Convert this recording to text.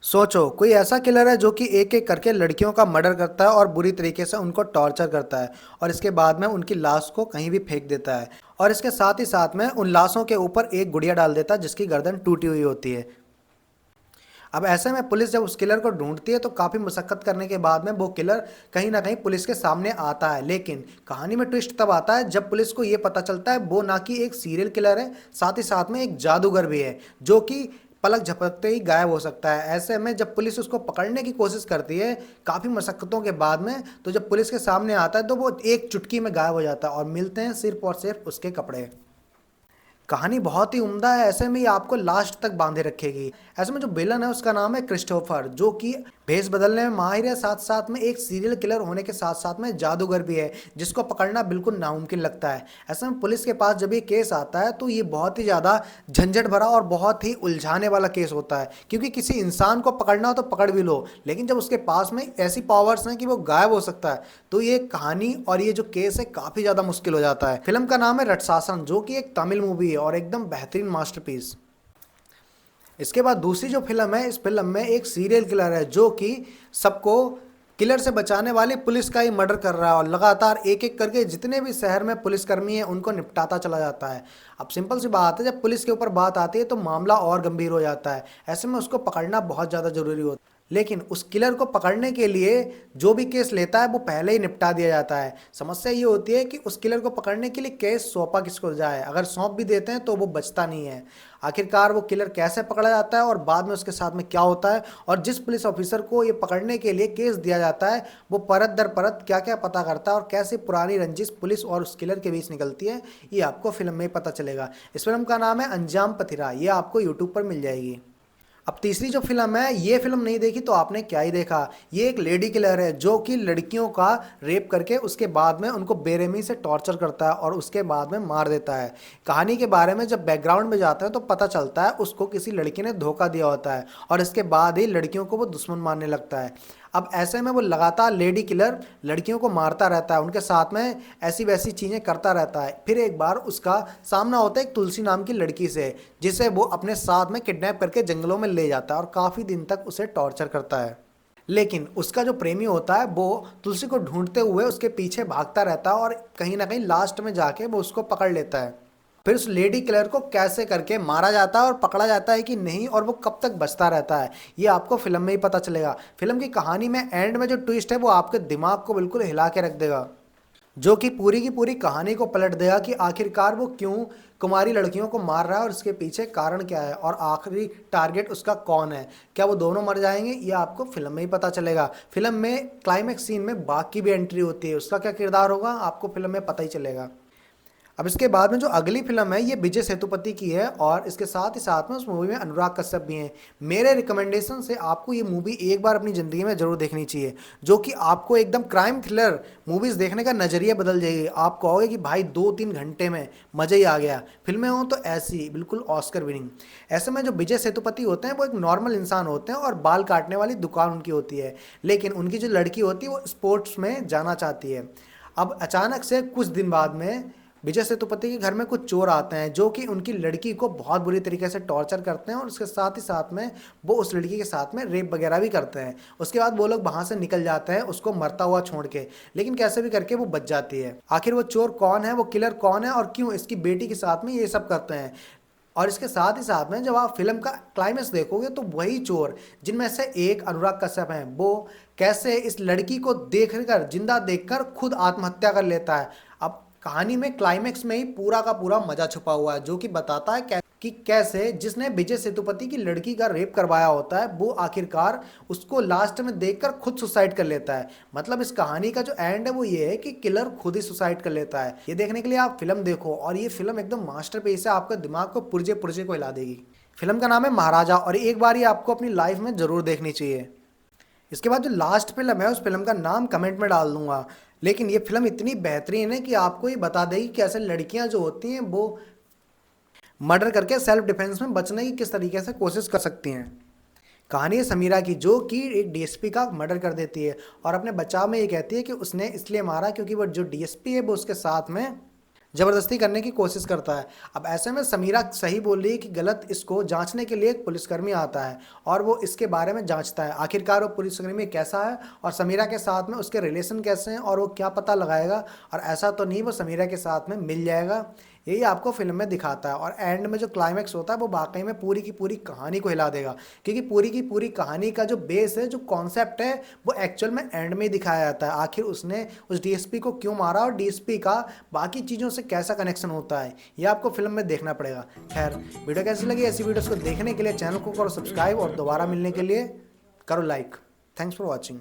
सोचो कोई ऐसा किलर है जो कि एक एक करके लड़कियों का मर्डर करता है और बुरी तरीके से उनको टॉर्चर करता है और इसके बाद में उनकी लाश को कहीं भी फेंक देता है और इसके साथ ही साथ में उन लाशों के ऊपर एक गुड़िया डाल देता है जिसकी गर्दन टूटी हुई होती है। अब ऐसे में पुलिस जब उस किलर को ढूंढती है तो काफ़ी मुशक्कत करने के बाद में वो किलर कहीं ना कहीं पुलिस के सामने आता है। लेकिन कहानी में ट्विस्ट तब आता है जब पुलिस को ये पता चलता है वो ना कि एक सीरियल किलर है, साथ ही साथ में एक जादूगर भी है जो कि पलक झपकते ही गायब हो सकता है। ऐसे में जब पुलिस उसको पकड़ने की कोशिश करती है काफ़ी मशक्क़तों के बाद में, तो जब पुलिस के सामने आता है तो वो एक चुटकी में गायब हो जाता है और मिलते हैं सिर्फ और सिर्फ उसके कपड़े। कहानी बहुत ही उम्दा है, ऐसे में ये आपको लास्ट तक बांधे रखेगी। ऐसे में जो विलन है उसका नाम है क्रिस्टोफर, जो कि भेष बदलने में माहिर है, साथ साथ में एक सीरियल किलर होने के साथ साथ में जादूगर भी है जिसको पकड़ना बिल्कुल नामुमकिन लगता है। ऐसे में पुलिस के पास जब ये केस आता है तो ये बहुत ही ज़्यादा झंझट भरा और बहुत ही उलझाने वाला केस होता है, क्योंकि किसी इंसान को पकड़ना हो तो पकड़ भी लो, लेकिन जब उसके पास में ऐसी पावर्स हैं कि वो गायब हो सकता है तो ये कहानी और ये जो केस है काफ़ी ज़्यादा मुश्किल हो जाता है। फिल्म का नाम है रटसासन, जो कि एक तमिल मूवी है और एकदम बेहतरीन मास्टरपीस। इसके बाद दूसरी जो फिल्म है, इस फिल्म में एक सीरियल किलर है जो कि सबको किलर से बचाने वाली पुलिस का ही मर्डर कर रहा है और लगातार एक एक करके जितने भी शहर में पुलिसकर्मी हैं उनको निपटाता चला जाता है। अब सिंपल सी बात है, जब पुलिस के ऊपर बात आती है तो मामला और गंभीर हो जाता है। ऐसे में उसको पकड़ना बहुत ज़्यादा ज़रूरी होता है, लेकिन उस किलर को पकड़ने के लिए जो भी केस लेता है वो पहले ही निपटा दिया जाता है। समस्या ये होती है कि उस किलर को पकड़ने के लिए केस सौंपा किसको जाए, अगर सौंप भी देते हैं तो वो बचता नहीं है। आखिरकार वो किलर कैसे पकड़ा जाता है और बाद में उसके साथ में क्या होता है, और जिस पुलिस ऑफिसर को ये पकड़ने के लिए केस दिया जाता है वो परत दर परत क्या क्या पता करता है और कैसे पुरानी रंजिश पुलिस और उस किलर के बीच निकलती है, ये आपको फिल्म में ही पता चलेगा। इस फिल्म का नाम है अंजाम पथिरा, ये आपको यूट्यूब पर मिल जाएगी। अब तीसरी जो फिल्म है, ये फिल्म नहीं देखी तो आपने क्या ही देखा। ये एक लेडी किलर है जो कि लड़कियों का रेप करके उसके बाद में उनको बेरहमी से टॉर्चर करता है और उसके बाद में मार देता है। कहानी के बारे में जब बैकग्राउंड में जाते हैं तो पता चलता है उसको किसी लड़की ने धोखा दिया होता है और इसके बाद ही लड़कियों को वो दुश्मन मानने लगता है। अब ऐसे में वो लगातार लेडी किलर लड़कियों को मारता रहता है, उनके साथ में ऐसी वैसी चीज़ें करता रहता है। फिर एक बार उसका सामना होता है एक तुलसी नाम की लड़की से, जिसे वो अपने साथ में किडनैप करके जंगलों में ले जाता है और काफ़ी दिन तक उसे टॉर्चर करता है। लेकिन उसका जो प्रेमी होता है वो तुलसी को ढूंढते हुए उसके पीछे भागता रहता है और कहीं ना कहीं लास्ट में जाके वो उसको पकड़ लेता है। फिर उस लेडी किलर को कैसे करके मारा जाता है और पकड़ा जाता है कि नहीं, और वो कब तक बचता रहता है, ये आपको फिल्म में ही पता चलेगा। फिल्म की कहानी में एंड में जो ट्विस्ट है वो आपके दिमाग को बिल्कुल हिला के रख देगा, जो कि पूरी की पूरी कहानी को पलट देगा कि आखिरकार वो क्यों कुमारी लड़कियों को मार रहा है और इसके पीछे कारण क्या है और आखिरी टारगेट उसका कौन है। क्या वो दोनों मर जाएंगे, ये आपको फिल्म में ही पता चलेगा। फिल्म में क्लाइमेक्स सीन में बाघ की भी एंट्री होती है, उसका क्या किरदार होगा आपको फिल्म में पता ही चलेगा। अब इसके बाद में जो अगली फिल्म है ये विजय सेतुपति की है और इसके साथ ही साथ में उस मूवी में अनुराग कश्यप भी हैं। मेरे रिकमेंडेशन से आपको ये मूवी एक बार अपनी ज़िंदगी में ज़रूर देखनी चाहिए, जो कि आपको एकदम क्राइम थ्रिलर मूवीज़ देखने का नज़रिया बदल जाएगी। आप कहोगे कि भाई 2-3 घंटे में मज़ा ही आ गया। फिल्में हों तो ऐसी बिल्कुल ऑस्कर विनिंग। ऐसे में जो विजय सेतुपति होते हैं वो एक नॉर्मल इंसान होते हैं और बाल काटने वाली दुकान उनकी होती है, लेकिन उनकी जो लड़की होती है वो स्पोर्ट्स में जाना चाहती है। अब अचानक से कुछ दिन बाद में विजय सेतुपति के घर में कुछ चोर आते हैं जो कि उनकी लड़की को बहुत बुरी तरीके से टॉर्चर करते हैं और उसके साथ ही साथ में वो उस लड़की के साथ में रेप वगैरह भी करते हैं। उसके बाद वो लोग वहाँ से निकल जाते हैं उसको मरता हुआ छोड़ के, लेकिन कैसे भी करके वो बच जाती है। आखिर वो चोर कौन है, वो किलर कौन है और क्यों इसकी बेटी के साथ में ये सब करते हैं। और इसके साथ ही साथ में जब आप फिल्म का क्लाइमेक्स देखोगे तो वही चोर जिनमें से एक अनुराग कश्यप हैं वो कैसे इस लड़की को देखकर जिंदा देखकर खुद आत्महत्या कर लेता है। अब कहानी में क्लाइमेक्स में ही पूरा का पूरा मजा छुपा हुआ है, जो कि बताता है कि कैसे जिसने विजय सेतुपति की लड़की का रेप करवाया होता है वो आखिरकार उसको लास्ट में देखकर खुद सुसाइड कर लेता है। मतलब इस कहानी का जो एंड है वो ये है कि किलर खुद ही सुसाइड कर लेता है। ये देखने के लिए आप फिल्म देखो और ये फिल्म एकदम मास्टरपीस है, आपके दिमाग को पुर्जे पुर्जे को हिला देगी। फिल्म का नाम है महाराजा और एक बार ये आपको अपनी लाइफ में जरूर देखनी चाहिए। इसके बाद जो लास्ट फिल्म है उस फिल्म का नाम कमेंट में डाल दूंगा, लेकिन ये फिल्म इतनी बेहतरीन है कि आपको ये बता देगी कि ऐसे लड़कियां जो होती हैं वो मर्डर करके सेल्फ डिफेंस में बचने की किस तरीके से कोशिश कर सकती हैं। कहानी है समीरा की, जो कि एक डीएसपी का मर्डर कर देती है और अपने बचाव में ये कहती है कि उसने इसलिए मारा क्योंकि वो जो डीएसपी है वो उसके साथ में ज़बरदस्ती करने की कोशिश करता है। अब ऐसे में समीरा सही बोल रही है कि गलत इसको जाँचने के लिए एक पुलिसकर्मी आता है और वो इसके बारे में जाँचता है। आखिरकार वो पुलिसकर्मी कैसा है और समीरा के साथ में उसके रिलेशन कैसे हैं और वो क्या पता लगाएगा, और ऐसा तो नहीं वो समीरा के साथ में मिल जाएगा। यही आपको फ़िल्म में दिखाता है और एंड में जो क्लाइमैक्स होता है वो वाक़ई में पूरी की पूरी कहानी को हिला देगा। क्योंकि पूरी की पूरी कहानी का जो बेस है, जो कॉन्सेप्ट है, वो एक्चुअल में एंड में ही दिखाया जाता है। आखिर उसने उस डीएसपी को क्यों मारा और डीएसपी का बाकी चीज़ों से कैसा कनेक्शन होता है, ये आपको फ़िल्म में देखना पड़ेगा। खैर, वीडियो कैसी लगी? ऐसी वीडियोज़ को देखने के लिए चैनल को करो सब्सक्राइब और दोबारा मिलने के लिए करो लाइक। Thanks for watching.